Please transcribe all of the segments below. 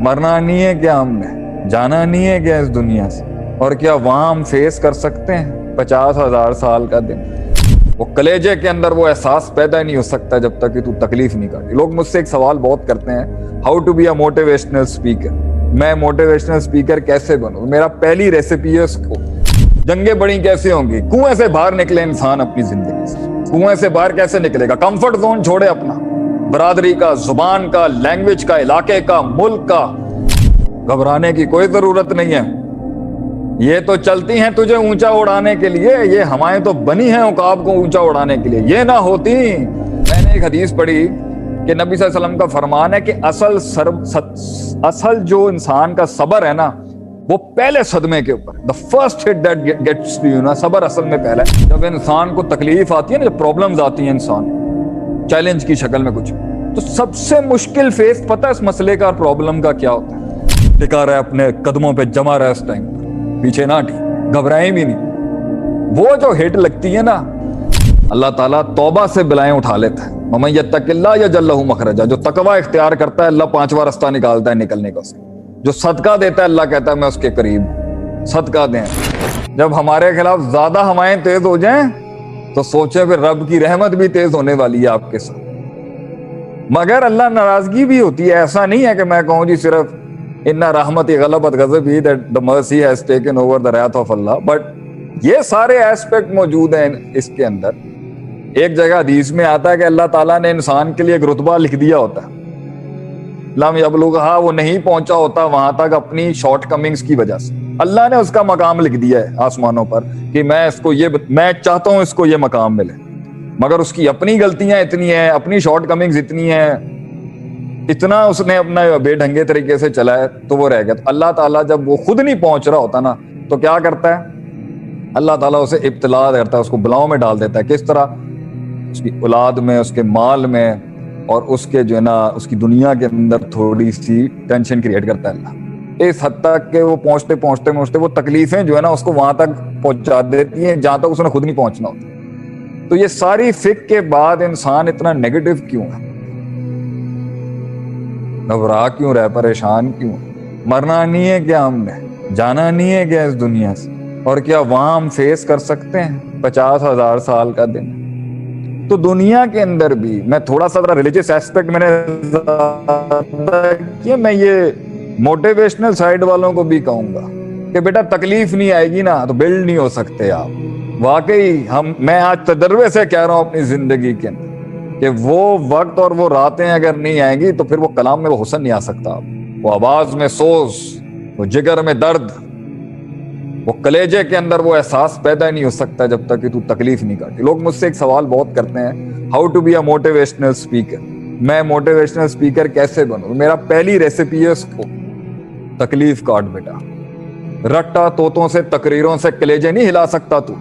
مرنا نہیں ہے کیا ہم نے, جانا نہیں ہے کیا اس دنیا سے, اور کیا وہاں ہم فیس کر سکتے ہیں 50,000 سال کا دن؟ وہ کلیجے کے اندر وہ احساس پیدا نہیں ہو سکتا جب تک کہ تو تکلیف نہیں کاٹے. لوگ مجھ سے ایک سوال بہت کرتے ہیں, how to be a motivational speaker, میں موٹیویشنل اسپیکر کیسے بنوں؟ میرا پہلی ریسیپی ہے اس کو, جنگیں بڑی کیسے ہوں گی, کنویں سے باہر نکلے انسان اپنی زندگی سے. کنویں سے باہر کیسے نکلے گا؟ کمفرٹ زون چھوڑے اپنا, برادری کا, زبان کا, لینگویج کا, علاقے کا, ملک کا. گھبرانے کی کوئی ضرورت نہیں ہے. یہ تو چلتی ہیں تجھے اونچا اڑانے کے لیے, یہ ہوائیں تو بنی ہیں عقاب کو اونچا اڑانے کے لیے. یہ نہ ہوتی, میں نے ایک حدیث پڑھی کہ نبی صلی اللہ علیہ وسلم کا فرمان ہے کہ اصل جو انسان کا صبر ہے نا, وہ پہلے صدمے کے اوپر, the first hit that gets to you نا, صبر اصل میں پہلا ہے. جب انسان کو تکلیف آتی ہے نا, جب پرابلمز آتی ہیں انسان چیلنج کی شکل میں کچھ, تو سب سے مشکل فیس پتہ ہے اس مسئلے کا, پرابلم کا کیا ہوتا ہے؟ ٹکا رہا ہے اپنے قدموں پہ, جمع رہا ہے اس ٹائم, پیچھے نہ ہٹی, گھبرائیں بھی نہیں. وہ جو ہٹ لگتی ہے نا, اللہ تعالیٰ توبہ سے بلائیں اٹھا لیتا ہے. وَمَن يَتَّقِ اللَّهَ يَجْعَل لَّهُ مَخْرَجًا, جو تقوی اختیار کرتا ہے اللہ 5واں رستہ نکالتا ہے نکلنے کا. جو صدقہ دیتا ہے اللہ کہتا ہے میں اس کے قریب, صدقہ دیں. جب ہمارے خلاف زیادہ ہوائیں تیز ہو جائیں تو سوچیں پھر رب کی رحمت بھی تیز ہونے والی ہے آپ کے ساتھ. مگر اللہ ناراضگی بھی ہوتی ہے. ایسا نہیں ہے کہ میں کہوں جی صرف ان رحمتی غلبت غضبی, that the mercy has taken over the wrath of Allah, but یہ سارے ایسپیکٹ موجود ہیں اس کے اندر. ایک جگہ حدیث میں آتا ہے کہ اللہ تعالیٰ نے انسان کے لیے ایک رتبہ لکھ دیا ہوتا ہے, لم یبلغھا, وہ نہیں پہنچا ہوتا وہاں تک اپنی شارٹ کمنگز کی وجہ سے. اللہ نے اس کا مقام لکھ دیا ہے آسمانوں پر کہ میں چاہتا ہوں اس کو یہ مقام ملے, مگر اس کی اپنی غلطیاں اتنی ہیں, اپنی شارٹ کمنگز اتنی ہیں, اتنا اس نے اپنا بے ڈھنگے طریقے سے چلایا تو وہ رہ گیا. تو اللہ تعالیٰ جب وہ خود نہیں پہنچ رہا ہوتا نا, تو کیا کرتا ہے اللہ تعالیٰ اسے ابتلا کرتا ہے, اس کو بلاؤں میں ڈال دیتا ہے. کس طرح؟ اس کی اولاد میں, اس کے مال میں, اور اس کے جو ہے نا اس کی دنیا کے اندر تھوڑی سی ٹینشن کریٹ کرتا ہے اللہ, اس حد تک کہ وہ پہنچتے وہ تکلیفیں جو ہے نا اس کو وہاں تک پہنچا دیتی ہیں جہاں تک اس نے خود نہیں پہنچنا ہوتا. تو یہ ساری فکر کے بعد انسان اتنا نیگیٹو کیوں ہے, گھبرا کیوں رہے, پریشان کیوں؟ مرنا نہیں ہے کیا ہم نے, جانا نہیں ہے کیا اس دنیا سے, اور کیا وہاں ہم فیس کر سکتے ہیں 50,000 سال کا دن؟ تو دنیا کے اندر بھی میں تھوڑا سا ریلیجیس ایسپیکٹ میں نے میں یہ موٹیویشنل سائیڈ والوں کو بھی کہوں گا کہ بیٹا تکلیف نہیں آئے گی نا تو بلڈ نہیں ہو سکتے آپ. واقعی میں آج تجربے سے کہہ رہا ہوں اپنی زندگی کے اندر کہ وہ وقت اور وہ راتیں اگر نہیں آئیں گی تو پھر وہ کلام میں وہ حسن نہیں آ سکتا, وہ آواز میں سوز, وہ جگر میں درد, وہ کلیجے کے اندر وہ احساس پیدا نہیں ہو سکتا جب تک کہ تو تکلیف نہیں کاٹے. لوگ مجھ سے ایک سوال بہت کرتے ہیں, how to be a motivational speaker, میں موٹیویشنل اسپیکر کیسے بنوں؟ میرا پہلی ریسیپی ہے اس کو, تکلیف کاٹ بیٹا. رٹا طوطوں سے تقریروں سے کلیجے نہیں ہلا سکتا تو.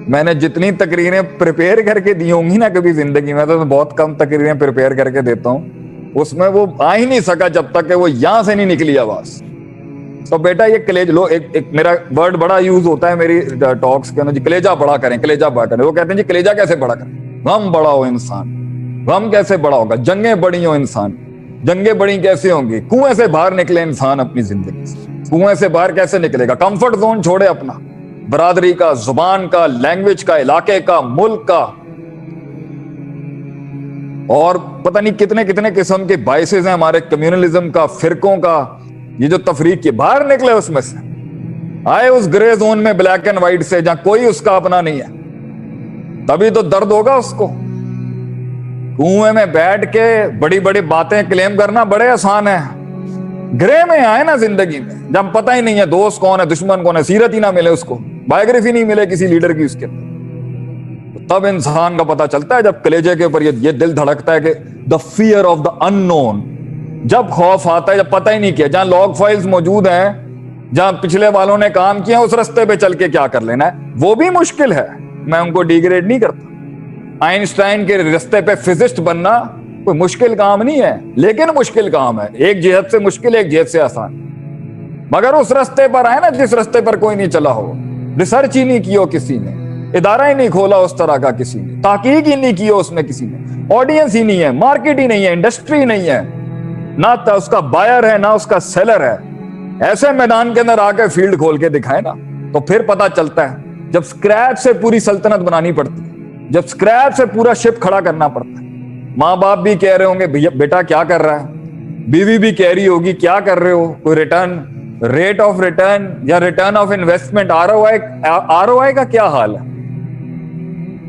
میں نے جتنی تقریریں پریپیئر کر کے دی ہوں گی نا کبھی زندگی میں, تو بہت کم تقریریں پریپیئر کر کے دیتا ہوں, اس میں وہ آ ہی نہیں سکا جب تک کہ وہ یہاں سے نہیں نکلی آواز. تو بیٹا یہ کلیج لو, ایک میرا ورڈ بڑا یوز ہوتا ہے میری ٹاکس کے اندر, جی کلیجا بڑا کریں, کلیجا بڑا کریں. وہ کہتے ہیں جی کلیجا کیسے بڑا کریں؟ غم بڑا ہو انسان, غم کیسے بڑا ہوگا؟ جنگیں بڑی ہو انسان, جنگیں بڑی کیسے ہوں گی؟ کنویں سے باہر نکلے انسان اپنی زندگی سے. کنویں سے باہر کیسے نکلے گا؟ کمفرٹ زون چھوڑے اپنا, برادری کا, زبان کا, لینگویج کا, علاقے کا, ملک کا, اور پتہ نہیں کتنے کتنے قسم کے باعث ہیں ہمارے کمیونلزم کا, فرقوں کا, یہ جو تفریق کے باہر نکلے اس میں سے, آئے اس گرے زون میں بلیک اینڈ وائٹ سے جہاں کوئی اس کا اپنا نہیں ہے, تبھی تو درد ہوگا اس کو. کنویں میں بیٹھ کے بڑی بڑی باتیں کلیم کرنا بڑے آسان ہے, گرے میں آئے نا زندگی میں جب پتہ ہی نہیں ہے دوست کون ہے, دشمن کون ہے, سیرت ہی نہ ملے اس کو, بایوگرافی نہیں ملے کسی لیڈر کی اس کے اندر, تب انسان کا پتہ چلتا ہے, جب کلیجے کے اوپر یہ دل دھڑکتا ہے کہ the fear of the unknown, جب خوف آتا ہے, جب پتہ ہی نہیں کیا, جہاں لاگ فائلز موجود ہیں, جہاں پچھلے والوں نے کام کیا اس رستے پہ چل کے کیا کر لینا ہے, وہ بھی مشکل ہے, میں ان کو ڈیگریڈ نہیں کرتا. آئنسٹائن کے رستے پہ فزسٹ بننا کوئی مشکل کام نہیں ہے, لیکن مشکل کام ہے, ایک جہت سے مشکل ایک جہت سے آسان. مگر اس رستے پر آئے نا جس رستے پر کوئی نہیں چلا ہو, ریسرچ ہی نہیں کی ہو کسی نے, ادارہ ہی نہیں کھولا اس طرح کا کسی نے, تحقیق ہی نہیں کی ہو اس میں کسی نے, آڈینس ہی نہیں ہے, مارکیٹ ہی نہیں ہے, انڈسٹری نہیں ہے, نہ اس کا بائر ہے نہ اس کا سیلر ہے. ایسے میدان کے اندر آ کے فیلڈ کھول کے دکھائے نا, تو پھر پتا چلتا ہے. جب سکریچ سے پوری سلطنت بنانی پڑتی ہے, جب سکریچ سے پورا شپ کھڑا کرنا پڑتا ہے, ماں باپ بھی کہہ رہے ہوں گے بیٹا کیا کر رہا ہے, بیوی بھی کہہ رہی ہوگی کیا کر رہے ہو, کوئی ریٹرن, ریٹ آف ریٹرن یا ریٹرن آف انویسٹمنٹ, ROI کا کیا حال ہے.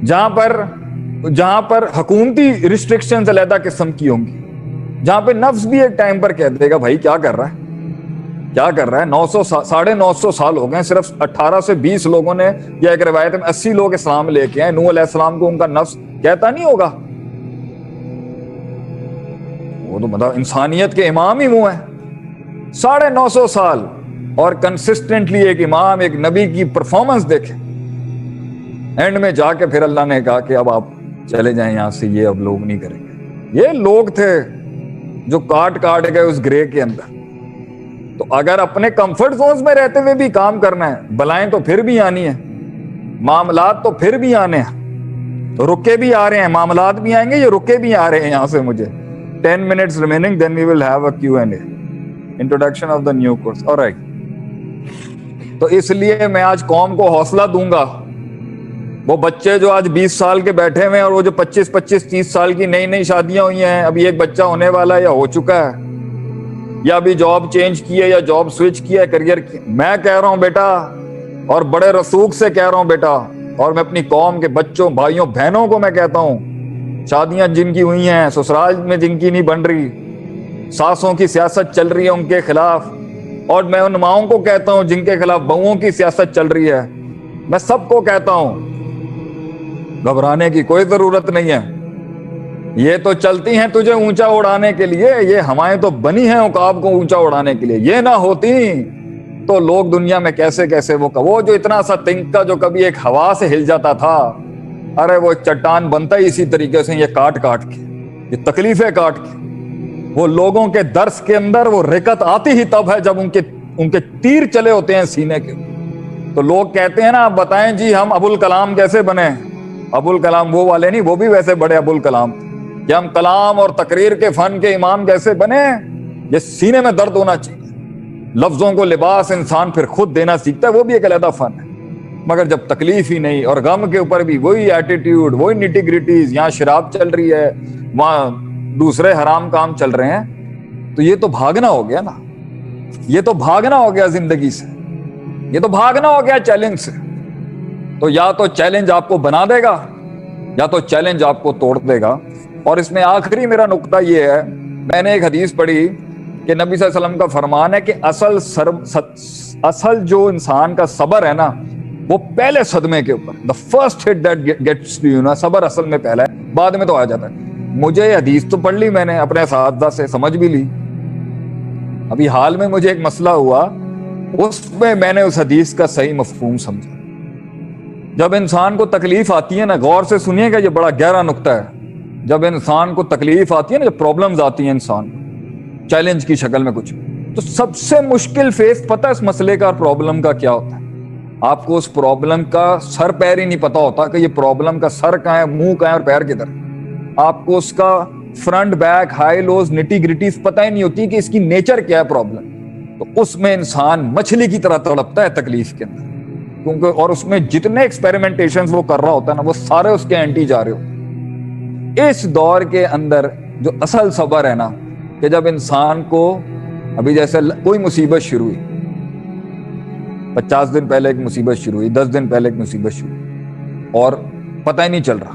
جہاں پر حکومتی ریسٹرکشنز علیحدہ قسم کی ہوں گی, جہاں پہ نفس بھی ایک ٹائم پر کہہ دے گا بھائی کیا کر رہا ہے, کیا کر رہا ہے. 950 سال ہو گئے, صرف 18 سے 20 لوگوں نے, یا ایک روایت میں 80 لوگ اسلام لے کے آئے. نوح علیہ السلام کو ان کا نفس کہتا نہیں ہوگا, وہ تو مطلب انسانیت کے امام ہی وہ ہیں. 950 سال اور کنسسٹنٹلی ایک امام, ایک نبی کی پرفارمنس دیکھیں. اینڈ میں جا کے پھر اللہ نے کہا کہ اب آپ چلے جائیں یہاں سے, یہ اب لوگ نہیں کریں گے. یہ لوگ تھے جو کاٹ گئے اس گرے کے اندر. تو اگر اپنے کمفرٹ زونز میں رہتے ہوئے بھی کام کرنا ہے, بلائیں تو پھر بھی آنی ہے, معاملات تو پھر بھی آنے ہیں, تو رکے بھی آ رہے ہیں, معاملات بھی آئیں گے, یہ رکے بھی آ رہے ہیں. یہاں سے مجھے 10 minutes remaining, then we will have a Q&A. Introduction of the new course. All right. تو اس لیے میں آج قوم کو حوصلہ دوں گا. وہ بچے جو آج 20 سال کے بیٹھے ہوئے ہیں, اور وہ جو 25-30 سال کی نئی شادیاں ہوئی ہیں, ابھی ایک بچہ ہونے والا ہے یا ہو چکا ہے, یا ابھی جاب چینج کی ہے یا جاب سوئچ کیا ہے, کریئر کی, میں کہہ رہا ہوں بیٹا, اور بڑے رسوخ سے کہہ رہا ہوں بیٹا, اور میں اپنی قوم کے بچوں, بھائیوں, بہنوں کو میں کہتا ہوں, شادیاں جن کی ہوئی ہیں, سسرال میں جن کی نہیں بن رہی, ساسوں کی سیاست چل رہی ہے ان کے خلاف, اور میں ان ماؤں کو کہتا ہوں جن کے خلاف بہوؤں کی سیاست چل رہی ہے, میں سب کو کہتا ہوں گھبرانے کی کوئی ضرورت نہیں ہے. یہ تو چلتی ہیں تجھے اونچا اڑانے کے لیے, یہ ہوائیں تو بنی ہیں عقاب کو اونچا اڑانے کے لیے. یہ نہ ہوتی تو لوگ دنیا میں کیسے وہ جو اتنا سا تنکا جو کبھی ایک ہوا سے ہل جاتا تھا, ارے وہ چٹان بنتا ہی اسی طریقے سے, یہ کاٹ کے, یہ تکلیفیں کاٹ کے. وہ لوگوں کے درس کے اندر وہ رکت آتی ہی تب ہے جب ان کے تیر چلے ہوتے ہیں سینے کے. تو لوگ کہتے ہیں نا, آپ بتائیں جی ہم ابوالکلام کیسے بنے. ابوالکلام وہ والے نہیں, وہ بھی ویسے بڑے ابوالکلام, کہ ہم کلام اور تقریر کے فن کے امام کیسے بنے. یہ سینے میں درد ہونا چاہیے. لفظوں کو لباس انسان پھر خود دینا سیکھتا ہے, وہ بھی ایک علیحدہ فن ہے. مگر جب تکلیف ہی نہیں, اور غم کے اوپر بھی وہی ایٹیٹیوڈ, وہی نیٹی گریٹیز, یہاں شراب چل رہی ہے, وہاں دوسرے حرام کام چل رہے ہیں, تو یہ تو بھاگنا ہو گیا نا, یہ تو بھاگنا ہو گیا زندگی سے, یہ تو بھاگنا ہو گیا چیلنج سے. تو یا تو چیلنج آپ کو بنا دے گا, یا تو چیلنج آپ کو توڑ دے گا. اور اس میں آخری میرا نقطہ یہ ہے, میں نے ایک حدیث پڑھی کہ نبی صلی اللہ علیہ وسلم کا فرمان ہے کہ اصل جو انسان کا صبر ہے نا, وہ پہلے صدمے کے اوپر, the first hit that gets to you نا, صبر اصل میں پہلا ہے, بعد میں تو آ جاتا ہے. مجھے یہ حدیث تو پڑھ لی میں نے, اپنے اساتذہ سے سمجھ بھی لی. ابھی حال میں مجھے ایک مسئلہ ہوا, اس میں نے اس حدیث کا صحیح مفہوم سمجھا. جب انسان کو تکلیف آتی ہے نا, غور سے سنیے گا, یہ بڑا گہرا نقطہ ہے. جب انسان کو تکلیف آتی ہے نا, جب پرابلمز آتی ہیں انسان کو چیلنج کی شکل میں کچھ, تو سب سے مشکل فیس پتہ ہے اس مسئلے کا, پرابلم کا کیا ہوتا ہے. آپ کو اس پرابلم کا سر پیر ہی نہیں پتا ہوتا کہ یہ پرابلم کا سر کہاں ہے, منہ کہاں ہے اور پیر کدھر. آپ کو اس کا front back, high lows, nitty gritties پتہ ہی نہیں ہوتی کہ اس کی نیچر کیا ہے پرابلم. تو اس میں انسان مچھلی کی طرح تڑپتا ہے تکلیف کے اندر, کیونکہ اور اس میں جتنے ایکسپیریمنٹیشنز وہ کر رہا ہوتا ہے نا, وہ سارے اس کے اینٹی جا رہے ہوتے ہیں. اس دور کے اندر جو اصل صبر ہے نا, کہ جب انسان کو ابھی جیسے کوئی مصیبت شروع ہوئی, 50 دن پہلے ایک مصیبت شروع ہوئی, 10 دن پہلے ایک مصیبت شروع ہوئی, اور پتہ ہی نہیں چل رہا.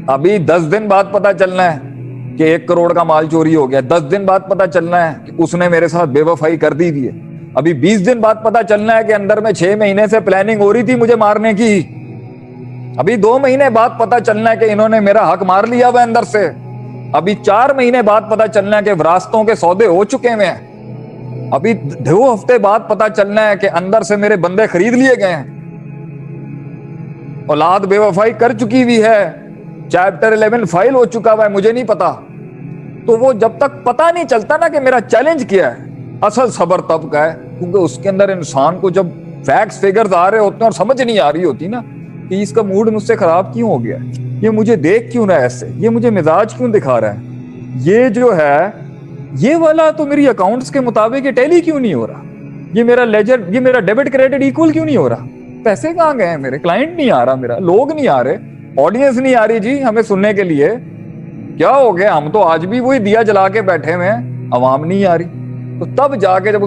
ابھی 10 دن بعد پتہ چلنا ہے کہ 1 کروڑ کا مال چوری ہو گیا, 10 دن بعد پتہ چلنا ہے کہ اس نے میرے ساتھ بے وفائی کر دی ہے. ابھی 20 دن بعد پتہ چلنا ہے کہ اندر میں 6 مہینے سے پلاننگ ہو رہی تھی مجھے مارنے کی. ابھی 2 مہینے بعد پتہ چلنا ہے کہ انہوں نے میرا حق مار لیا ہوا اندر سے. ابھی 4 مہینے بعد پتہ چلنا ہے کہ وراثتوں کے سودے ہو چکے ہیں. ابھی 2 ہفتے بعد پتہ چلنا ہے کہ اندر سے میرے بندے خرید لیے گئے ہیں, اولاد بے وفائی کر چکی ہوئی ہے, چیپٹر 11 فائل ہو چکا ہوا ہے, مجھے نہیں پتا. تو وہ جب تک پتہ نہیں چلتا نا کہ میرا چیلنج کیا ہے, اصل صبر تب کا ہے. کیونکہ اس کے اندر انسان کو جب فیکٹس فیگرز آ رہے ہوتے ہیں اور سمجھ نہیں آ رہی ہوتی نا کہ اس کا موڈ مجھ سے خراب کیوں ہو گیا ہے, یہ مجھے دیکھ کیوں رہا ہے ایسے, یہ مجھے مزاج کیوں دکھا رہا ہے, یہ جو ہے یہ والا تو میری اکاؤنٹس کے مطابق یہ ٹیلی کیوں نہیں ہو رہا, یہ میرا لیجر, یہ میرا ڈیبٹ کریڈٹ ایکول کیوں نہیں ہو رہا, پیسے کہاں گئے ہیں میرے, کلائنٹ نہیں آ رہا میرا, لوگ نہیں آ رہے, آڈینس نہیں آ رہی جی ہمیں سننے کے لیے, کیا ہو گیا, ہم تو آج بھی وہی دیا جلا کے بیٹھے ہوئے ہیں, عوام نہیں آ رہی. تو تب جا کے جب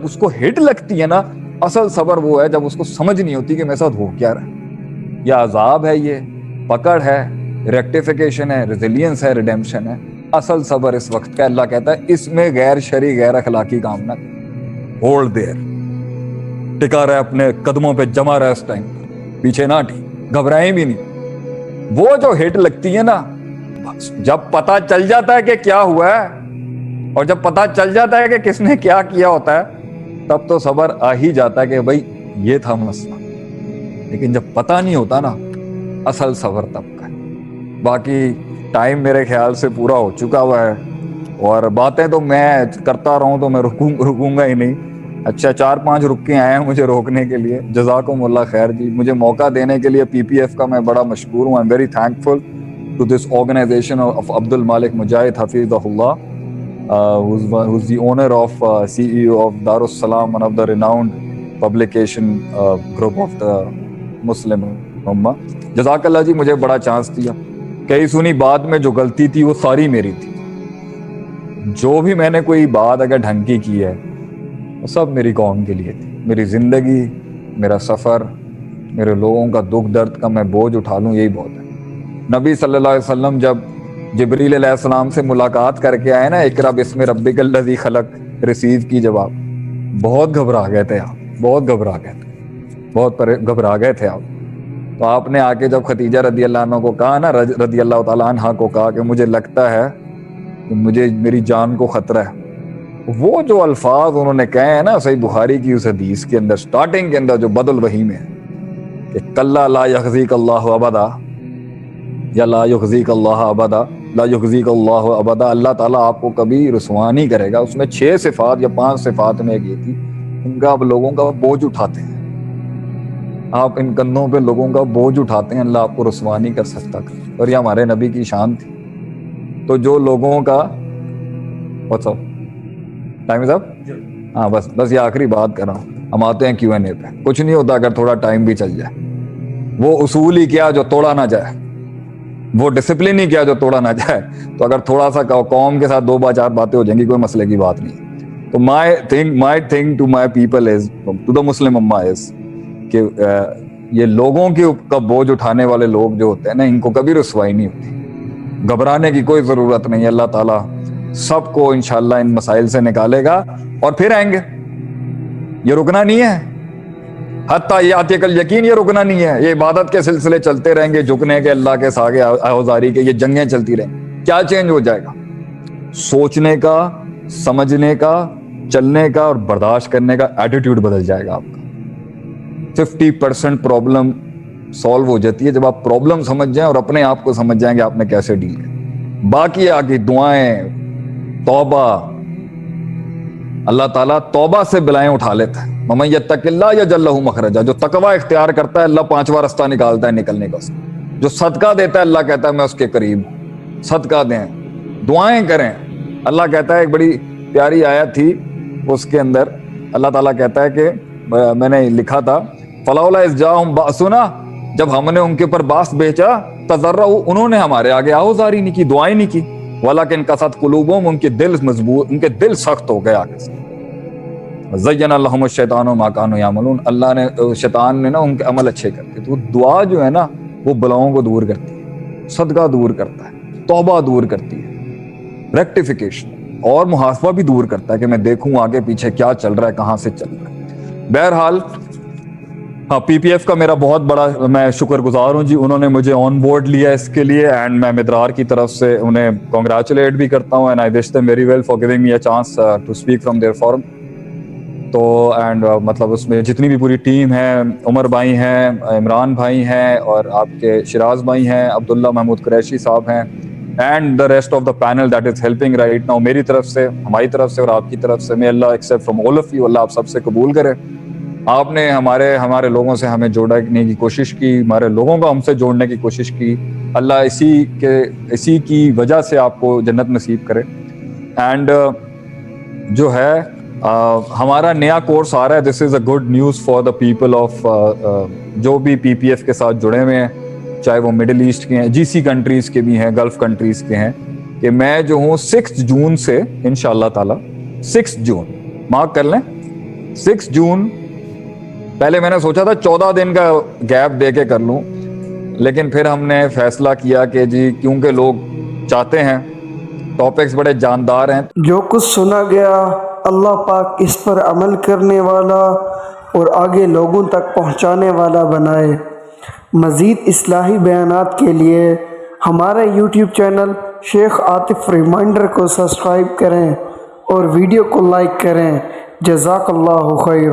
اس کو ہٹ لگتی ہے نا, اصل صبر وہ ہے جب اس کو سمجھ نہیں ہوتی کہ میرے ساتھ ہو کیا رہا ہے, یہ عذاب ہے, یہ پکڑ ہے, ریکٹیفیکیشن ہے, ریزیلینس ہے, ریڈیمشن ہے. اصل صبر اس وقت کا اللہ کہتا ہے اس میں غیر شرعی غیر اخلاقی کام نہ ہولڈ دیر, ٹکا رہے اپنے قدموں پہ, جمع رہے اس ٹائم, پیچھے نہ ہٹی, گھبرائیں بھی نہیں. وہ جو ہٹ لگتی ہے نا, جب پتا چل جاتا ہے کہ کیا ہوا ہے اور جب پتا چل جاتا ہے کہ کس نے کیا کیا ہوتا ہے, تب تو صبر آ ہی جاتا ہے کہ بھائی یہ تھا مسئلہ. لیکن جب پتا نہیں ہوتا نا, اصل صبر تب کا ہے. باقی ٹائم میرے خیال سے پورا ہو چکا ہوا ہے, اور باتیں تو میں کرتا رہوں تو میں رکوں گا ہی نہیں. اچھا 4-5 رک کے آئے ہیں مجھے روکنے کے لیے, جزاکم اللہ خیر جی. مجھے موقع دینے کے لیے پی پی ایف کا میں بڑا مشکور ہوں. I'm very thankful to this organization of Abdul Malik Mujahid Hafizahullah, who's the owner of CEO of Darussalam, one of the renowned publication group of the Muslim Ummah. جزاک اللہ جی, مجھے بڑا چانس دیا. کئی سنی بات میں جو غلطی تھی وہ ساری میری تھی. جو بھی میں نے کوئی بات اگر ڈھنگ کی کی ہے وہ سب میری قوم کے لیے تھی. میری زندگی, میرا سفر, میرے لوگوں کا دکھ درد کا میں بوجھ اٹھا لوں, یہی بہت ہے. نبی صلی اللہ علیہ وسلم جب جبریل علیہ السلام سے ملاقات کر کے آئے نا, اقرا بسم ربک الذی خلق ریسیو کی جب آپ, بہت گھبرا گئے تھے آپ, بہت گھبرا گئے تھے آپ. تو آپ نے آ کے جب خدیجہ رضی اللہ عنہ کو کہا نا, رضی اللہ تعالیٰ عنہ کو کہا کہ مجھے لگتا ہے کہ مجھے میری جان کو خطرہ ہے, وہ جو الفاظ انہوں نے کہے ہیں نا صحیح بخاری کی اس حدیث کے اندر سٹارٹنگ کے اندر جو بدل وحی میں ہے کہ کلا لا یخزیک اللہ ابدا, یا لا یخزیک اللہ ابدا, لا یخزیک اللہ ابدا, اللہ تعالیٰ آپ کو کبھی رسوا نہیں کرے گا. اس میں 6 صفات یا 5 صفات میں یہ تھی, ان کا آپ لوگوں کا بوجھ اٹھاتے ہیں, آپ ان کندھوں پہ لوگوں کا بوجھ اٹھاتے ہیں, اللہ آپ کو رسوا نہیں کر سکتا. اور یہ ہمارے نبی کی شان تھی. تو جو لوگوں کا ٹائم از اپ, ہاں بس یہ آخری بات کر رہا ہوں, ہم آتے ہیں Q&A پہ. کچھ نہیں ہوتا اگر تھوڑا ٹائم بھی چل جائے. وہ اصول ہی کیا جو توڑا نہ جائے, وہ ڈسپلن ہی کیا جو توڑا نہ جائے. تو اگر تھوڑا سا قوم کے ساتھ 2-4 باتیں ہو جائیں گی, کوئی مسئلے کی بات نہیں. تو my thing to my people is, to the Muslim Ummah is, کہ یہ لوگوں کے کا بوجھ اٹھانے والے لوگ جو ہوتے ہیں نا, ان کو کبھی رسوائی نہیں ہوتی. گھبرانے کی کوئی ضرورت نہیں ہے. اللہ تعالیٰ سب کو انشاءاللہ ان مسائل سے نکالے گا اور پھر آئیں گے. یہ رکنا نہیں ہے, حتیٰ یاتیک الیقین, یہ رکنا نہیں ہے. یہ عبادت کے سلسلے چلتے رہیں گے, جھکنے کے, اللہ کے ساگے آوزاری کے, یہ جنگیں چلتی رہیں. کیا چینج ہو جائے گا؟ سوچنے کا, سمجھنے کا, چلنے کا اور برداشت کرنے کا ایٹیٹیوڈ بدل جائے گا آپ کا. 50% پرابلم سالو ہو جاتی ہے جب آپ پرابلم سمجھ جائیں اور اپنے آپ کو سمجھ جائیں کہ آپ نے کیسے ڈیل کیا. باقی آگے دعائیں, توبہ, اللہ تعالیٰ توبہ سے بلائیں اٹھا لیتا ہے. وَمَن يَتَّقِ اللَّهَ يَجْعَل لَّهُ مَخْرَجًا, جو تقوی اختیار کرتا ہے اللہ 5واں راستہ نکالتا ہے نکلنے کا. جو صدقہ دیتا ہے اللہ کہتا ہے میں اس کے قریب. صدقہ دیں, دعائیں کریں. اللہ کہتا ہے, ایک بڑی پیاری آیت تھی اس کے اندر, اللہ تعالیٰ کہتا ہے کہ میں نے لکھا تھا فَلَوْلَا إِذْ جَاءَهُمْ بَأْسُنَا, جب ہم نے ان کے اوپر باس بھیجا, تضرعوا, انہوں نے ہمارے آگے آہوزاری نہیں کی, دعائیں نہیں کی. وَلَكِنْ قَسَتْ قُلُوبُهُمْ, ان کے دل مضبوط, ان کے دل سخت ہو گئے آگے سے. زَيَّنَ لَهُمُ الشَّيْطَانُ مَا كَانُوا يَعْمَلُونَ, اللہ نے, شیطان نے نا ان کے عمل اچھے کرتے. تو دعا جو ہے نا وہ بلاؤں کو دور کرتی ہے, صدقہ دور کرتا ہے, توبہ دور کرتی ہے, ریکٹیفیکیشن اور محاسبہ بھی دور کرتا ہے کہ میں دیکھوں آگے پیچھے کیا چل رہا ہے, کہاں سے چل رہا ہے. بہرحال ہاں, پی پی ایف کا میرا بہت بڑا میں شکر گزار ہوں جی, انہوں نے مجھے آن بورڈ لیا اس کے لیے, اینڈ میں مدرار کی طرف سے انہیں کنگریچولیٹ بھی کرتا ہوں, and I wish them very well for giving me a chance to speak from their forum. تو اینڈ مطلب اس میں جتنی بھی پوری ٹیم ہے, عمر بھائی ہیں, عمران بھائی ہیں, اور آپ کے شراز بھائی ہیں, عبداللہ محمود قریشی صاحب ہیں, and the rest of the panel that is helping right now, میری طرف سے, ہماری طرف سے اور آپ کی طرف سے, may Allah accept from all of you, Allah آپ سب سے قبول کرے. آپ نے ہمارے لوگوں سے ہمیں جوڑنے کی کوشش کی, ہمارے لوگوں کو ہم سے جوڑنے کی کوشش کی. اللہ اسی کی وجہ سے آپ کو جنت نصیب کرے. اینڈ جو ہے ہمارا نیا کورس آ رہا ہے. This is a good news for the people of جو بھی پی پی ایف کے ساتھ جڑے ہوئے ہیں, چاہے وہ مڈل ایسٹ کے ہیں, جی سی کنٹریز کے بھی ہیں, گلف کنٹریز کے ہیں, کہ میں جو ہوں 6 جون سے انشاءاللہ تعالی 6 جون مارک کر لیں, 6 جون. پہلے میں نے سوچا تھا 14 دن کا گیپ دے کے کر لوں, لیکن پھر ہم نے فیصلہ کیا کہ جی کیونکہ لوگ چاہتے ہیں, ٹاپکس بڑے جاندار ہیں. جو کچھ سنا گیا اللہ پاک اس پر عمل کرنے والا اور آگے لوگوں تک پہنچانے والا بنائے. مزید اصلاحی بیانات کے لیے ہمارے یوٹیوب چینل شیخ عاطف ریمائنڈر کو سبسکرائب کریں اور ویڈیو کو لائک کریں. جزاک اللہ خیر.